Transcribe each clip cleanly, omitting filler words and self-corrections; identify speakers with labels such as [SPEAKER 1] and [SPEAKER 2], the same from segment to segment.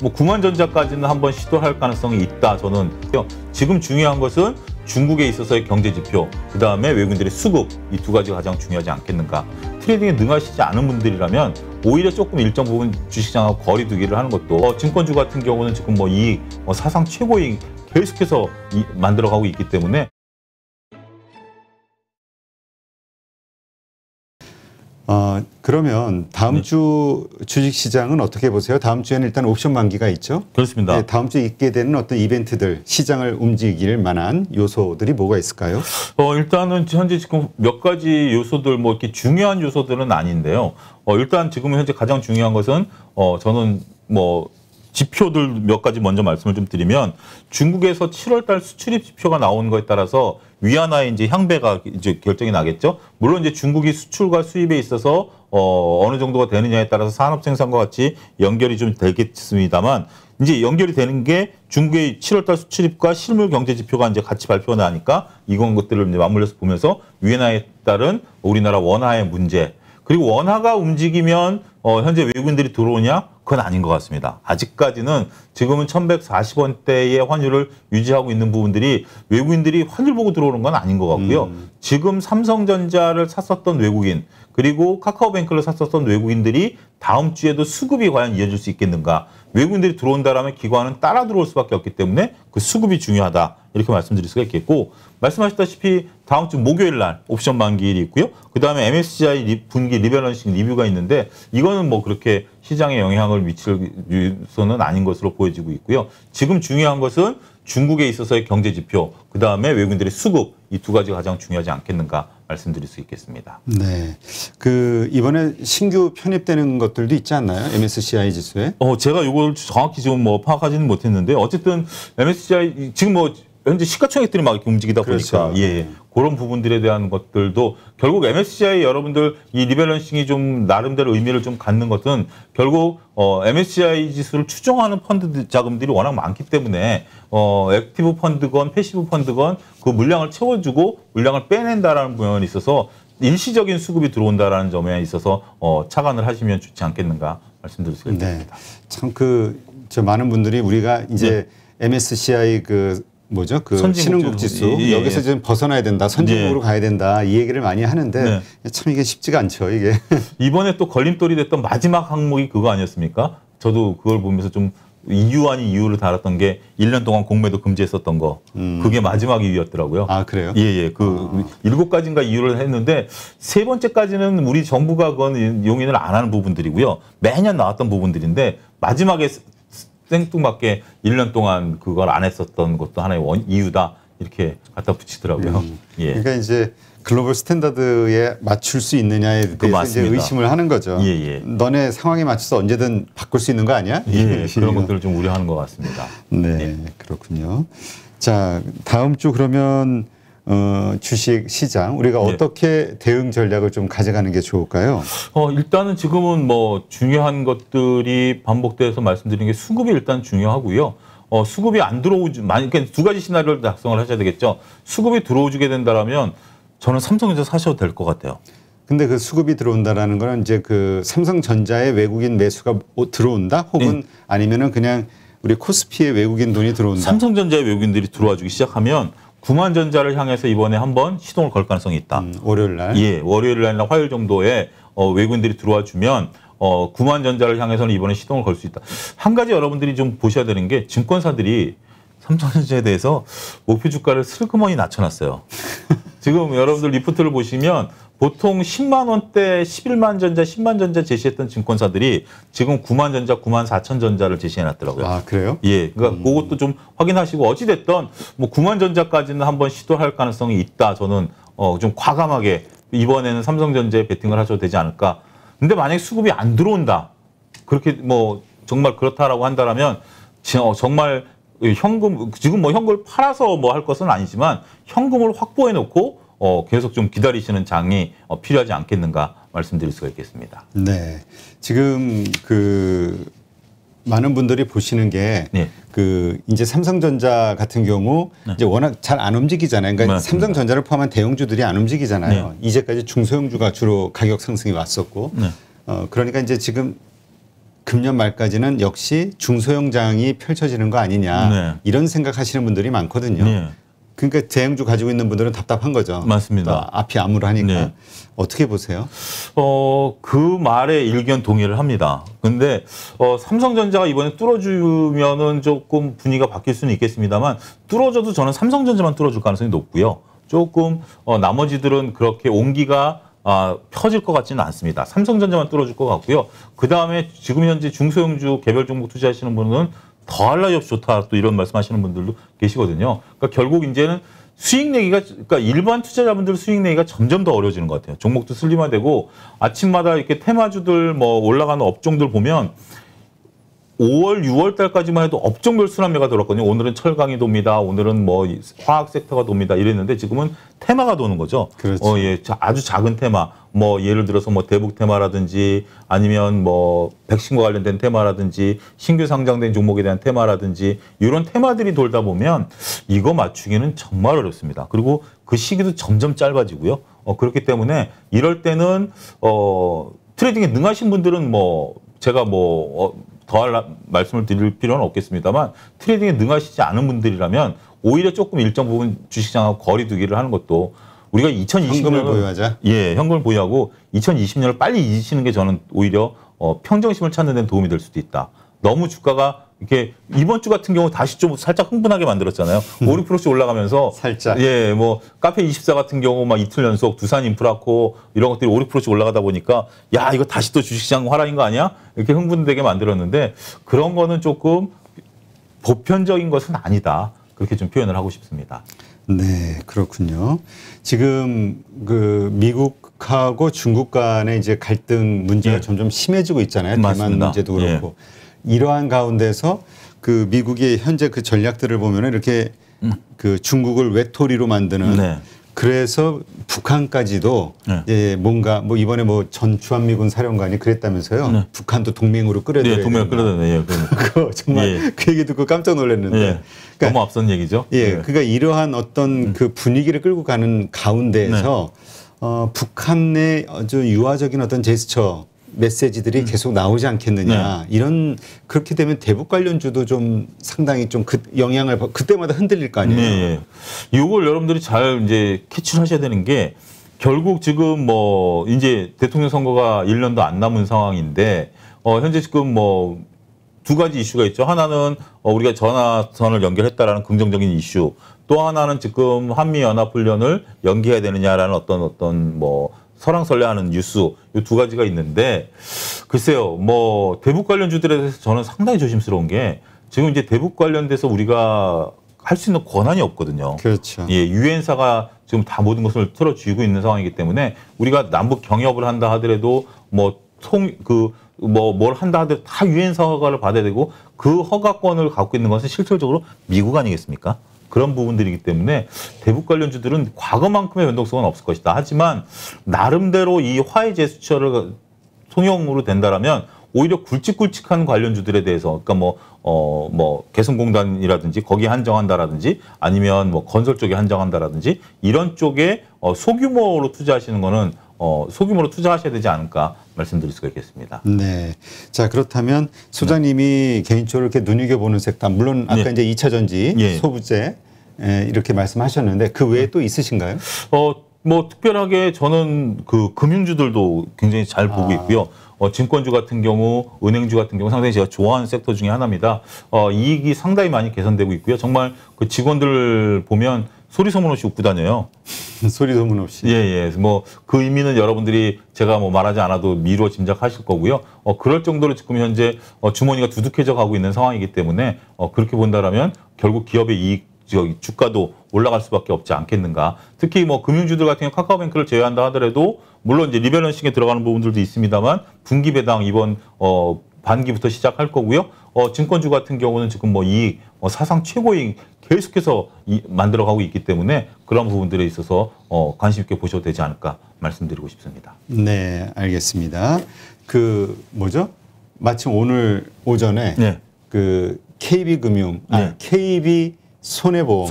[SPEAKER 1] 뭐 구만전자까지는 한번 시도할 가능성이 있다. 저는 지금 중요한 것은 중국에 있어서의 경제 지표, 그 다음에 외국인들의 수급, 이 두 가지가 가장 중요하지 않겠는가. 트레이딩에 능하시지 않은 분들이라면 오히려 조금 일정 부분 주식시장하고 거리 두기를 하는 것도 증권주 같은 경우는 지금 뭐 이익, 사상 최고이익 계속해서 만들어가고 있기 때문에.
[SPEAKER 2] 그러면 다음 주 주식시장은 어떻게 보세요? 다음 주에는 일단 옵션 만기가 있죠?
[SPEAKER 1] 그렇습니다.
[SPEAKER 2] 네, 다음 주에 있게 되는 어떤 이벤트들, 시장을 움직일 만한 요소들이 뭐가 있을까요?
[SPEAKER 1] 일단은 현재 지금 몇 가지 요소들, 뭐 이렇게 중요한 요소들은 아닌데요. 일단 지금 현재 가장 중요한 것은 저는 뭐 지표들 몇 가지 먼저 말씀을 좀 드리면, 중국에서 7월달 수출입 지표가 나오는 거에 따라서 위안화의 이제 향배가 이제 결정이 나겠죠. 물론 이제 중국이 수출과 수입에 있어서 어느 정도가 되느냐에 따라서 산업 생산과 같이 연결이 좀 되겠습니다만, 이제 연결이 되는 게 중국의 7월달 수출입과 실물 경제 지표가 이제 같이 발표가 나니까 이런 것들을 이제 맞물려서 보면서 위안화에 따른 우리나라 원화의 문제, 그리고 원화가 움직이면 현재 외국인들이 들어오냐? 그건 아닌 것 같습니다. 아직까지는 지금은 1140원대의 환율을 유지하고 있는 부분들이 외국인들이 환율 보고 들어오는 건 아닌 것 같고요. 지금 삼성전자를 샀었던 외국인, 그리고 카카오뱅크를 샀었던 외국인들이 다음 주에도 수급이 과연 이어질 수 있겠는가. 외국인들이 들어온다라면 기관은 따라 들어올 수밖에 없기 때문에 그 수급이 중요하다. 이렇게 말씀드릴 수가 있겠고, 말씀하셨다시피 다음 주 목요일 날 옵션 만기일이 있고요. 그다음에 MSCI 분기 리밸런싱 리뷰가 있는데, 이거는 뭐 그렇게 시장에 영향을 미칠 요소는 아닌 것으로 보여지고 있고요. 지금 중요한 것은 중국에 있어서의 경제 지표, 그다음에 외국인들의 수급, 이 두 가지가 가장 중요하지 않겠는가 말씀드릴 수 있겠습니다.
[SPEAKER 2] 네. 이번에 신규 편입되는 것들도 있지 않나요? MSCI 지수에?
[SPEAKER 1] 제가 이걸 정확히 지금 뭐 파악하지는 못했는데, 어쨌든 MSCI 지금 뭐 현재 시가총액들이 막 이렇게 움직이다 보니까,
[SPEAKER 2] 그렇죠.
[SPEAKER 1] 예, 그런 부분들에 대한 것들도 결국 MSCI 여러분들 이 리밸런싱이 좀 나름대로 의미를 좀 갖는 것은 결국 MSCI 지수를 추종하는 펀드 자금들이 워낙 많기 때문에 액티브 펀드건 패시브 펀드건 그 물량을 채워주고 물량을 빼낸다라는 부분에 있어서 일시적인 수급이 들어온다라는 점에 있어서 착안을 하시면 좋지 않겠는가 말씀드릴 수 있습니다.
[SPEAKER 2] 네. 참 많은 분들이 우리가 이제 MSCI 뭐죠? 신흥국 지수 여기서 좀 벗어나야 된다. 선진국으로 가야 된다. 이 얘기를 많이 하는데 참 이게 쉽지가 않죠. 이게
[SPEAKER 1] 이번에 또 걸림돌이 됐던 마지막 항목이 그거 아니었습니까? 저도 그걸 보면서 좀 이유 아닌 이유를 달았던 게 1년 동안 공매도 금지했었던 거. 그게 마지막 이유였더라고요.
[SPEAKER 2] 아, 그래요?
[SPEAKER 1] 예. 7가지인가 이유를 했는데, 세 번째까지는 우리 정부가 그건 용인을 안 하는 부분들이고요. 매년 나왔던 부분들인데, 마지막에 생뚱맞게 1년 동안 그걸 안 했었던 것도 하나의 이유다. 이렇게 갖다 붙이더라고요. 예.
[SPEAKER 2] 그러니까 이제 글로벌 스탠다드에 맞출 수 있느냐에 대해서 이제 의심을 하는 거죠.
[SPEAKER 1] 예.
[SPEAKER 2] 너네 상황에 맞춰서 언제든 바꿀 수 있는 거 아니야?
[SPEAKER 1] 예. 그런 것들을 좀 우려하는 것 같습니다.
[SPEAKER 2] 네, 그렇군요. 자, 다음 주 그러면 주식 시장 우리가 어떻게 대응 전략을 좀 가져가는 게 좋을까요?
[SPEAKER 1] 일단은 지금은 뭐 중요한 것들이 반복돼서 말씀드린 게 수급이 일단 중요하고요. 수급이 안 들어오지, 그러니까 두 가지 시나리오를 작성을 하셔야 되겠죠. 수급이 들어오게 된다라면 저는 삼성전자 사셔도 될 것 같아요.
[SPEAKER 2] 근데 그 수급이 들어온다라는 거는 이제 삼성전자의 외국인 매수가 들어온다? 혹은 아니면은 그냥 우리 코스피의 외국인 돈이 들어온다?
[SPEAKER 1] 삼성전자의 외국인들이 들어와 주기 시작하면 구만전자를 향해서 이번에 한번 시동을 걸 가능성이 있다.
[SPEAKER 2] 월요일 날?
[SPEAKER 1] 예, 월요일 날이나 화요일 정도에 외국인들이 들어와 주면 구만전자를 향해서는 이번에 시동을 걸 수 있다. 한 가지 여러분들이 좀 보셔야 되는 게, 증권사들이 삼성전자에 대해서 목표 주가를 슬그머니 낮춰놨어요. 지금 여러분들 리포트를 보시면 보통 10만 원대 11만 전자, 10만 전자 제시했던 증권사들이 지금 9만 전자, 9만 4천 전자를 제시해놨더라고요.
[SPEAKER 2] 아, 그래요?
[SPEAKER 1] 예, 그러니까 그것도 좀 확인하시고, 어찌됐든 뭐 9만 전자까지는 한번 시도할 가능성이 있다. 저는 좀 과감하게 이번에는 삼성전자에 베팅을 하셔도 되지 않을까. 근데 만약에 수급이 안 들어온다, 그렇게 뭐 정말 그렇다라고 한다라면 정말 현금, 지금 뭐 현금을 팔아서 뭐 할 것은 아니지만 현금을 확보해 놓고 계속 좀 기다리시는 장이 필요하지 않겠는가 말씀드릴 수가 있겠습니다.
[SPEAKER 2] 네. 지금 많은 분들이 보시는 게 이제 삼성전자 같은 경우 이제 워낙 잘 안 움직이잖아요. 그러니까 삼성전자를 포함한 대형주들이 안 움직이잖아요. 이제까지 중소형주가 주로 가격 상승이 왔었고, 그러니까 이제 지금 금년 말까지는 역시 중소형장이 펼쳐지는 거 아니냐
[SPEAKER 1] 네.
[SPEAKER 2] 이런 생각하시는 분들이 많거든요.
[SPEAKER 1] 네.
[SPEAKER 2] 그러니까 대형주 가지고 있는 분들은 답답한 거죠.
[SPEAKER 1] 맞습니다.
[SPEAKER 2] 앞이 암울하니까.
[SPEAKER 1] 네.
[SPEAKER 2] 어떻게 보세요?
[SPEAKER 1] 그 말에 일견 동의를 합니다. 근데 삼성전자가 이번에 뚫어주면은 조금 분위기가 바뀔 수는 있겠습니다만 뚫어줘도 저는 삼성전자만 뚫어줄 가능성이 높고요. 조금 나머지들은 그렇게 온기가 펴질 것 같지는 않습니다. 삼성전자만 뚫어줄 것 같고요. 그 다음에 지금 현재 중소형주 개별 종목 투자하시는 분은 더할 나위 없이 좋다 또 이런 말씀하시는 분들도 계시거든요. 그러니까 결국 이제는 수익 내기가 그러니까 일반 투자자분들 수익 내기가 점점 더 어려워지는 것 같아요. 종목도 슬림화되고 아침마다 이렇게 테마주들 뭐 올라가는 업종들 보면 5월, 6월 달까지만 해도 업종별 순환매가 들었거든요. 오늘은 철강이 돕니다. 오늘은 뭐 화학 섹터가 돕니다. 이랬는데 지금은 테마가 도는 거죠.
[SPEAKER 2] 그렇죠.
[SPEAKER 1] 예, 아주 작은 테마. 뭐 예를 들어서 뭐 대북 테마라든지 아니면 뭐 백신과 관련된 테마라든지 신규 상장된 종목에 대한 테마라든지 이런 테마들이 돌다 보면 이거 맞추기는 정말 어렵습니다. 그리고 그 시기도 점점 짧아지고요. 그렇기 때문에 이럴 때는 트레이딩에 능하신 분들은 뭐 제가 더할 말씀을 드릴 필요는 없겠습니다만 트레이딩에 능하시지 않은 분들이라면 오히려 조금 일정 부분 주식시장하고 거리 두기를 하는 것도 우리가 2020년을
[SPEAKER 2] 현금을 보유하자.
[SPEAKER 1] 예, 현금을 보유하고 2020년을 빨리 잊으시는 게 저는 오히려 평정심을 찾는 데는 도움이 될 수도 있다. 너무 주가가 이렇게 이번 주 같은 경우 다시 좀 살짝 흥분하게 만들었잖아요. 5, 6%씩 올라가면서
[SPEAKER 2] 살짝.
[SPEAKER 1] 예, 뭐 카페24 같은 경우 막 이틀 연속 두산 인프라코 이런 것들이 5, 6%씩 올라가다 보니까 야, 이거 다시 또 주식시장 화랑인 거 아니야? 이렇게 흥분되게 만들었는데 그런 거는 조금 보편적인 것은 아니다. 그렇게 좀 표현을 하고 싶습니다.
[SPEAKER 2] 네, 그렇군요. 지금 그 미국하고 중국 간의 이제 갈등 문제가
[SPEAKER 1] 예.
[SPEAKER 2] 점점 심해지고 있잖아요.
[SPEAKER 1] 맞습니다.
[SPEAKER 2] 대만 문제도 그렇고. 이러한 가운데서 그 미국의 현재 그 전략들을 보면은 이렇게 그 중국을 외톨이로 만드는
[SPEAKER 1] 네.
[SPEAKER 2] 그래서 북한까지도
[SPEAKER 1] 네.
[SPEAKER 2] 예, 뭔가 뭐 이번에 뭐 전 주한미군 사령관이 그랬다면서요.
[SPEAKER 1] 네.
[SPEAKER 2] 북한도 동맹으로 끌어들여야
[SPEAKER 1] 네, 동맹을 끌어들여야 예,
[SPEAKER 2] 그거 정말
[SPEAKER 1] 예.
[SPEAKER 2] 그 얘기 듣고 깜짝 놀랐는데.
[SPEAKER 1] 예.
[SPEAKER 2] 그러니까
[SPEAKER 1] 너무 앞선 얘기죠.
[SPEAKER 2] 예, 그러니까 이러한 어떤 그 분위기를 끌고 가는 가운데에서 북한의 아주 유화적인 어떤 제스처 메시지들이 계속 나오지 않겠느냐. 이런 그렇게 되면 대북 관련주도 좀 상당히 좀 그 영향을 그때마다 흔들릴 거 아니에요.
[SPEAKER 1] 네. 이걸 여러분들이 잘 이제 캐치를 하셔야 되는 게 결국 지금 뭐 이제 대통령 선거가 1년도 안 남은 상황인데 현재 지금 뭐 두 가지 이슈가 있죠. 하나는 우리가 전화선을 연결했다라는 긍정적인 이슈. 또 하나는 지금 한미연합훈련을 연기해야 되느냐라는 어떤 뭐 설왕설래하는 뉴스 이 두 가지가 있는데 글쎄요. 뭐 대북 관련주들에 대해서 저는 상당히 조심스러운 게 지금 이제 대북 관련돼서 우리가 할 수 있는 권한이 없거든요.
[SPEAKER 2] 그렇죠.
[SPEAKER 1] 예, 유엔사가 지금 다 모든 것을 틀어쥐고 있는 상황이기 때문에 우리가 남북 경협을 한다 하더라도 뭘 한다 하더라도 다 유엔사 허가를 받아야 되고 그 허가권을 갖고 있는 것은 실질적으로 미국 아니겠습니까? 그런 부분들이기 때문에 대북 관련주들은 과거만큼의 변동성은 없을 것이다. 하지만 나름대로 이 화해 제스처를 통용으로 된다라면 오히려 굵직굵직한 관련주들에 대해서 그러니까 뭐 개성공단이라든지 거기에 한정한다라든지 아니면 뭐 건설 쪽에 한정한다라든지 이런 쪽에 소규모로 투자하시는 거는 소규모로 투자하셔야 되지 않을까 말씀드릴 수가 있겠습니다.
[SPEAKER 2] 네. 자, 그렇다면 소장님이 개인적으로 이렇게 눈여겨보는 섹터, 물론 아까 이제 2차 전지, 소부재 이렇게 말씀하셨는데 그 외에 또 있으신가요?
[SPEAKER 1] 뭐 특별하게 저는 그 금융주들도 굉장히 잘 보고 있고요. 증권주 같은 경우, 은행주 같은 경우 상당히 제가 좋아하는 섹터 중에 하나입니다. 이익이 상당히 많이 개선되고 있고요. 정말 그 직원들 보면 소리 소문 없이 웃고 다녀요.
[SPEAKER 2] 소리 소문 없이.
[SPEAKER 1] 예. 뭐 그 의미는 여러분들이 제가 뭐 말하지 않아도 미루어 짐작하실 거고요. 그럴 정도로 지금 현재 주머니가 두둑해져 가고 있는 상황이기 때문에 그렇게 본다라면 결국 기업의 이익 주가도 올라갈 수밖에 없지 않겠는가. 특히 뭐 금융주들 같은 경우 카카오뱅크를 제외한다 하더라도 물론 이제 리밸런싱에 들어가는 부분들도 있습니다만 분기 배당 이번 반기부터 시작할 거고요. 증권주 같은 경우는 지금 뭐 이익 사상 최고이익 계속해서 만들어가고 있기 때문에 그런 부분들에 있어서 관심 있게 보셔도 되지 않을까 말씀드리고 싶습니다.
[SPEAKER 2] 네, 알겠습니다. 그 뭐죠? 마침 오늘 오전에 그 KB금융, KB 손해보험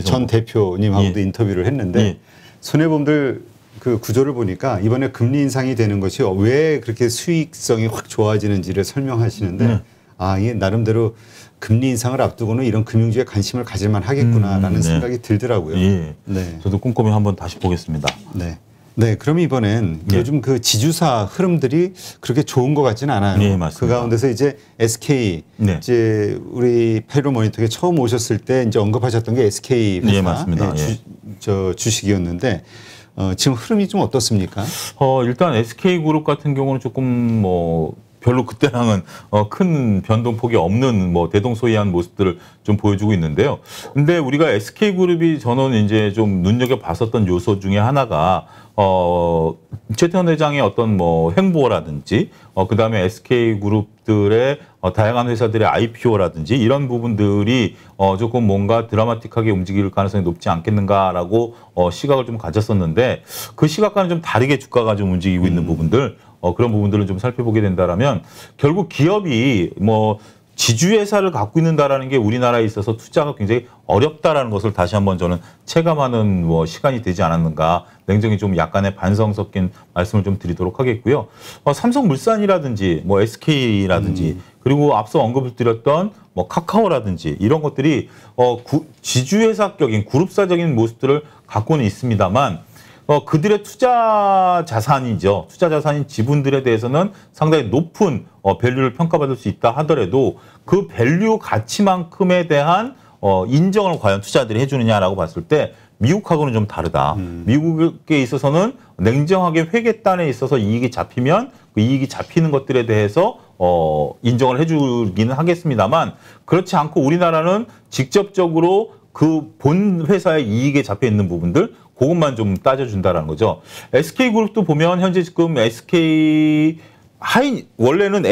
[SPEAKER 2] 전 대표님하고도 인터뷰를 했는데 손해보험들 그 구조를 보니까 이번에 금리 인상이 되는 것이 왜 그렇게 수익성이 확 좋아지는지를 설명하시는데 이게 나름대로 금리 인상을 앞두고는 이런 금융주에 관심을 가질만 하겠구나라는 생각이 들더라고요.
[SPEAKER 1] 예. 네. 저도 꼼꼼히 한번 다시 보겠습니다.
[SPEAKER 2] 네. 네, 그럼 이번엔 요즘 그 지주사 흐름들이 그렇게 좋은 것 같지는 않아요.
[SPEAKER 1] 네, 맞습니다.
[SPEAKER 2] 그 가운데서 이제 SK, 이제 우리 페이로 모니터에 처음 오셨을 때 이제 언급하셨던 게 SK 회사,
[SPEAKER 1] 맞습니다.
[SPEAKER 2] 주식이었는데 지금 흐름이 좀 어떻습니까?
[SPEAKER 1] 일단 SK 그룹 같은 경우는 조금 뭐 별로 그때랑은 큰 변동폭이 없는 뭐 대동소이한 모습들을 좀 보여주고 있는데요. 근데 우리가 SK 그룹이 저는 이제 좀 눈여겨 봤었던 요소 중에 하나가 최태원 회장의 어떤 뭐 행보라든지 그다음에 SK 그룹들의 다양한 회사들의 IPO라든지 이런 부분들이 조금 뭔가 드라마틱하게 움직일 가능성이 높지 않겠는가라고 시각을 좀 가졌었는데 그 시각과는 좀 다르게 주가가 좀 움직이고 있는 부분들 그런 부분들을 좀 살펴보게 된다라면 결국 기업이 뭐 지주회사를 갖고 있는다라는 게 우리나라에 있어서 투자가 굉장히 어렵다라는 것을 다시 한번 저는 체감하는 뭐 시간이 되지 않았는가 냉정히 좀 약간의 반성 섞인 말씀을 좀 드리도록 하겠고요. 삼성물산이라든지 뭐 SK라든지 그리고 앞서 언급을 드렸던 뭐 카카오라든지 이런 것들이 지주회사격인 그룹사적인 모습들을 갖고는 있습니다만 그들의 투자 자산이죠. 투자 자산인 지분들에 대해서는 상당히 높은 밸류를 평가받을 수 있다 하더라도 그 밸류 가치만큼에 대한 인정을 과연 투자들이 해주느냐라고 봤을 때 미국하고는 좀 다르다. 미국에 있어서는 냉정하게 회계단에 있어서 이익이 잡히면 그 이익이 잡히는 것들에 대해서 인정을 해주기는 하겠습니다만 그렇지 않고 우리나라는 직접적으로 그 본 회사의 이익에 잡혀 있는 부분들 그것만 좀 따져준다라는 거죠. SK그룹도 보면 현재 지금 원래는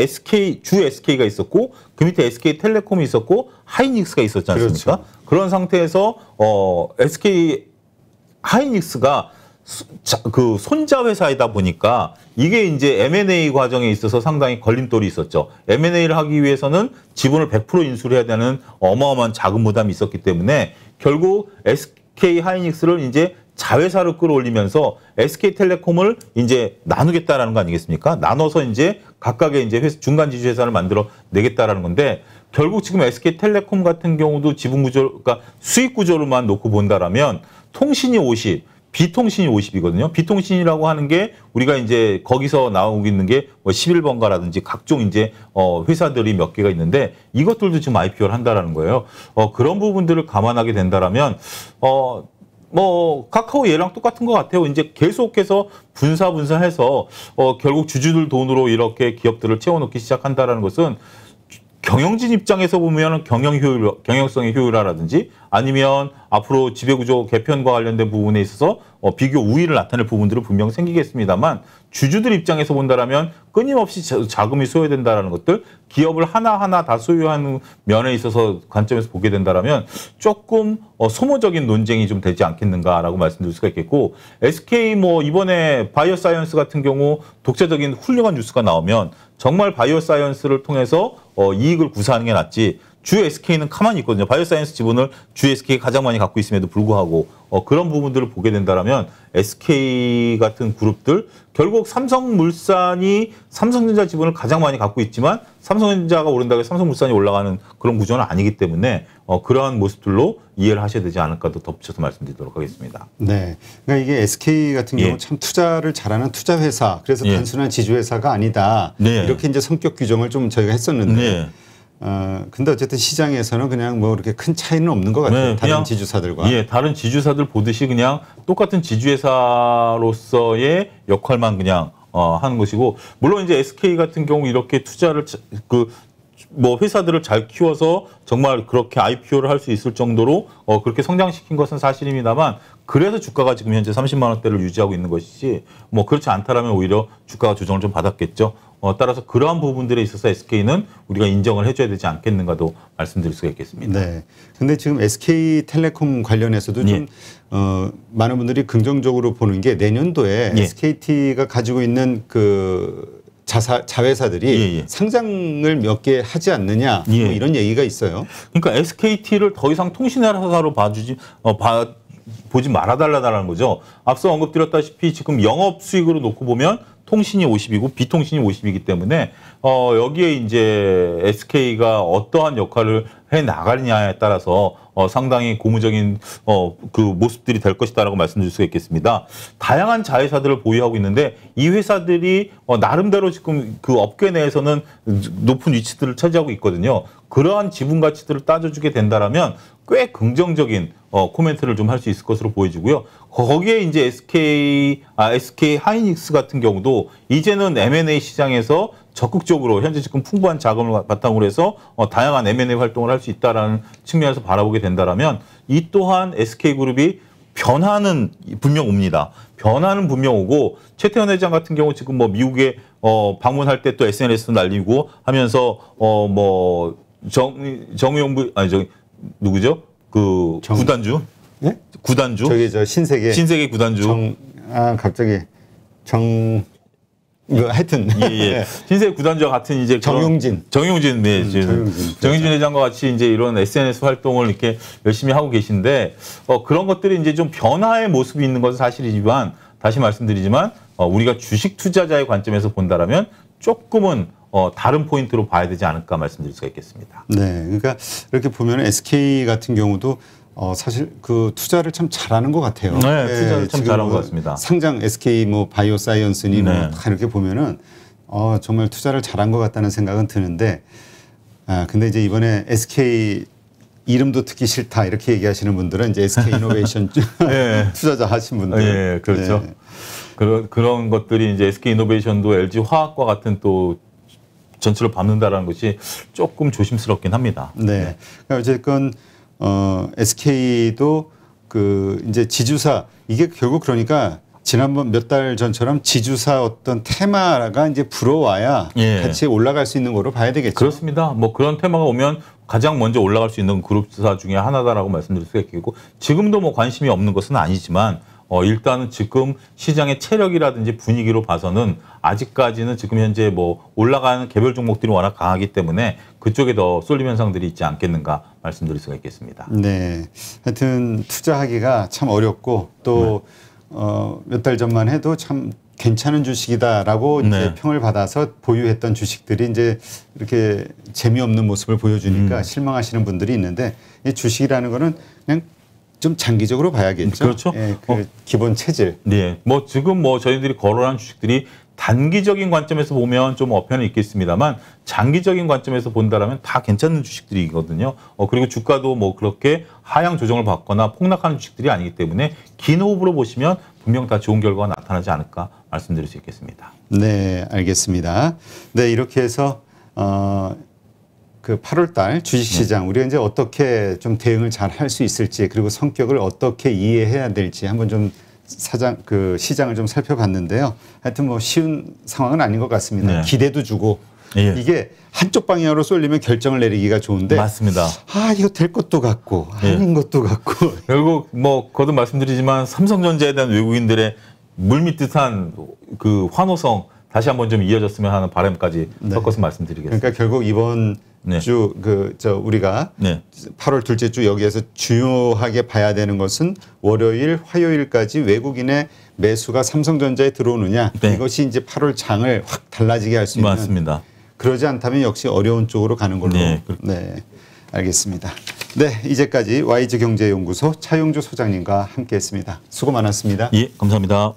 [SPEAKER 1] 주 SK가 있었고 그 밑에 SK텔레콤이 있었고 하이닉스가 있었지 않습니까? 그렇죠. 그런 상태에서 SK 하이닉스가 그 손자 회사이다 보니까 이게 이제 M&A 과정에 있어서 상당히 걸림돌이 있었죠. M&A를 하기 위해서는 지분을 100% 인수를 해야 되는 어마어마한 자금 부담이 있었기 때문에 결국 SK 하이닉스를 이제 자회사를 끌어올리면서 SK텔레콤을 이제 나누겠다라는 거 아니겠습니까? 나눠서 이제 각각의 이제 중간 지주 회사를 만들어 내겠다라는 건데 결국 지금 SK텔레콤 같은 경우도 지분 구조, 그러니까 수익 구조로만 놓고 본다라면 통신이 50, 비통신이 50이거든요. 비통신이라고 하는 게 우리가 이제 거기서 나오고 있는 게 뭐 11번가라든지 각종 이제 회사들이 몇 개가 있는데 이것들도 지금 IPO를 한다라는 거예요. 그런 부분들을 감안하게 된다라면 뭐 카카오 얘랑 똑같은 것 같아요. 이제 계속해서 분사해서 결국 주주들 돈으로 이렇게 기업들을 채워넣기 시작한다라는 것은 경영진 입장에서 보면 경영성의 효율화라든지 아니면 앞으로 지배구조 개편과 관련된 부분에 있어서 비교 우위를 나타낼 부분들은 분명 생기겠습니다만 주주들 입장에서 본다라면 끊임없이 자금이 소요된다라는 것들 기업을 하나하나 다 소유하는 면에 있어서 관점에서 보게 된다라면 조금 소모적인 논쟁이 좀 되지 않겠는가라고 말씀드릴 수가 있겠고 SK 뭐 이번에 바이오사이언스 같은 경우 독자적인 훌륭한 뉴스가 나오면 정말 바이오사이언스를 통해서 이익을 구사하는 게 낫지 주 SK는 가만히 있거든요. 바이오사이언스 지분을 주 SK가 가장 많이 갖고 있음에도 불구하고 그런 부분들을 보게 된다면 SK 같은 그룹들 결국 삼성물산이 삼성전자 지분을 가장 많이 갖고 있지만 삼성전자가 오른다고 해서 삼성물산이 올라가는 그런 구조는 아니기 때문에 그러한 모습들로 이해를 하셔야 되지 않을까도 덧붙여서 말씀드리도록 하겠습니다.
[SPEAKER 2] 네, 그러니까 이게 SK 같은 경우 참 투자를 잘하는 투자 회사, 그래서 단순한 지주 회사가 아니다. 이렇게 이제 성격 규정을 좀 저희가 했었는데. 근데 어쨌든 시장에서는 그냥 뭐 이렇게 큰 차이는 없는 것 같아요. 다른 지주사들과.
[SPEAKER 1] 다른 지주사들 보듯이 그냥 똑같은 지주회사로서의 역할만 그냥 하는 것이고, 물론 이제 SK 같은 경우 이렇게 투자를 뭐 회사들을 잘 키워서 정말 그렇게 IPO를 할 수 있을 정도로 그렇게 성장시킨 것은 사실입니다만 그래서 주가가 지금 현재 30만 원대를 유지하고 있는 것이지 뭐 그렇지 않다라면 오히려 주가가 조정을 좀 받았겠죠. 따라서 그러한 부분들에 있어서 SK는 우리가 인정을 해줘야 되지 않겠는가도 말씀드릴 수가 있겠습니다.
[SPEAKER 2] 네. 근데 지금 SK텔레콤 관련해서도 좀 많은 분들이 긍정적으로 보는 게 내년도에 SKT가 가지고 있는 그 자회사들이 상장을 몇 개 하지 않느냐 뭐 이런 얘기가 있어요.
[SPEAKER 1] 그러니까 SKT를 더 이상 통신회사로 보지 말아달라는 거죠. 앞서 언급드렸다시피 지금 영업 수익으로 놓고 보면 통신이 50이고 비통신이 50이기 때문에 여기에 이제 SK가 어떠한 역할을 해 나가느냐에 따라서 상당히 고무적인 그 모습들이 될 것이다라고 말씀드릴 수가 있겠습니다. 다양한 자회사들을 보유하고 있는데 이 회사들이 나름대로 지금 그 업계 내에서는 높은 위치들을 차지하고 있거든요. 그러한 지분 가치들을 따져주게 된다라면 꽤 긍정적인 코멘트를 좀 할 수 있을 것으로 보여지고요. 거기에 이제 SK 하이닉스 같은 경우도 이제는 M&A 시장에서 적극적으로 현재 지금 풍부한 자금을 바탕으로 해서 다양한 M&A 활동을 할 수 있다라는 측면에서 바라보게 된다라면 이 또한 SK그룹이 변화는 분명 옵니다. 변화는 분명 오고 최태원 회장 같은 경우 지금 뭐 미국에 방문할 때 또 SNS도 날리고 하면서 뭐 정의용부 누구죠? 그 구단주?
[SPEAKER 2] 예?
[SPEAKER 1] 구단주?
[SPEAKER 2] 저기 저 신세계
[SPEAKER 1] 구단주.
[SPEAKER 2] 갑자기 하여튼
[SPEAKER 1] 예. 신세계 구단주와 같은 이제
[SPEAKER 2] 정용진
[SPEAKER 1] 정용진 회장과 같이 이제 이런 SNS 활동을 이렇게 열심히 하고 계신데 그런 것들이 이제 좀 변화의 모습이 있는 것은 사실이지만 다시 말씀드리지만 우리가 주식 투자자의 관점에서 본다라면 조금은 다른 포인트로 봐야 되지 않을까 말씀드릴 수가 있겠습니다.
[SPEAKER 2] 네, 그러니까 이렇게 보면 SK 같은 경우도 사실 그 투자를 참 잘하는 것 같아요.
[SPEAKER 1] 네, 투자를 참 잘한 것 같습니다.
[SPEAKER 2] 상장 SK 뭐 바이오사이언스니 뭐 다 이렇게 보면은 정말 투자를 잘한 것 같다는 생각은 드는데, 근데 이제 이번에 SK 이름도 듣기 싫다 이렇게 얘기하시는 분들은 이제 SK 이노베이션 네. 투자자 하신 분들.
[SPEAKER 1] 네, 그렇죠. 네. 그런 것들이 이제 SK 이노베이션도 LG 화학과 같은 또 전체를 밟는다라는 것이 조금 조심스럽긴 합니다.
[SPEAKER 2] 네. 그러니까 어쨌건 SK도 그 이제 지주사 이게 결국 그러니까 지난번 몇 달 전처럼 지주사 어떤 테마가 이제 불어와야
[SPEAKER 1] 예.
[SPEAKER 2] 같이 올라갈 수 있는 거로 봐야 되겠죠.
[SPEAKER 1] 그렇습니다. 뭐 그런 테마가 오면 가장 먼저 올라갈 수 있는 그룹사 중에 하나다라고 말씀드릴 수가 있겠고 지금도 뭐 관심이 없는 것은 아니지만 일단은 지금 시장의 체력이라든지 분위기로 봐서는 아직까지는 지금 현재 뭐 올라가는 개별 종목들이 워낙 강하기 때문에 그쪽에 더 쏠림 현상들이 있지 않겠는가 말씀드릴 수가 있겠습니다.
[SPEAKER 2] 네. 하여튼 투자하기가 참 어렵고 또 몇 달 전만 해도 참 괜찮은 주식이다라고
[SPEAKER 1] 네.
[SPEAKER 2] 이제 평을 받아서 보유했던 주식들이 이제 이렇게 재미없는 모습을 보여주니까 실망하시는 분들이 있는데 이 주식이라는 거는 그냥 좀 장기적으로 봐야겠죠.
[SPEAKER 1] 그렇죠.
[SPEAKER 2] 예, 그 기본 체질.
[SPEAKER 1] 네. 뭐 지금 뭐 저희들이 거론한 주식들이 단기적인 관점에서 보면 좀 어편은 있겠습니다만 장기적인 관점에서 본다라면 다 괜찮은 주식들이거든요. 그리고 주가도 뭐 그렇게 하향 조정을 받거나 폭락하는 주식들이 아니기 때문에 긴 호흡으로 보시면 분명 다 좋은 결과가 나타나지 않을까 말씀드릴 수 있겠습니다.
[SPEAKER 2] 네, 알겠습니다. 네, 이렇게 해서 그 8월 달 주식시장 우리가 이제 어떻게 좀 대응을 잘 할 수 있을지 그리고 성격을 어떻게 이해해야 될지 한번 좀 시장을 좀 살펴봤는데요. 하여튼 뭐 쉬운 상황은 아닌 것 같습니다.
[SPEAKER 1] 네.
[SPEAKER 2] 기대도 주고
[SPEAKER 1] 예.
[SPEAKER 2] 이게 한쪽 방향으로 쏠리면 결정을 내리기가 좋은데
[SPEAKER 1] 맞습니다.
[SPEAKER 2] 이거 될 것도 같고
[SPEAKER 1] 예.
[SPEAKER 2] 아닌 것도 같고
[SPEAKER 1] 결국 뭐 거듭 말씀드리지만 삼성전자에 대한 외국인들의 물밀듯한 그 환호성 다시 한번 좀 이어졌으면 하는 바람까지 섞어서 말씀드리겠습니다.
[SPEAKER 2] 그러니까 결국 이번 주 우리가 8월 둘째 주 여기에서 중요하게 봐야 되는 것은 월요일, 화요일까지 외국인의 매수가 삼성전자에 들어오느냐 이것이 이제 8월 장을 확 달라지게 할 수 있는.
[SPEAKER 1] 맞습니다.
[SPEAKER 2] 그러지 않다면 역시 어려운 쪽으로 가는 걸로. 네, 알겠습니다. 네, 이제까지 YG경제연구소 차용주 소장님과 함께했습니다. 수고 많았습니다.
[SPEAKER 1] 예, 감사합니다.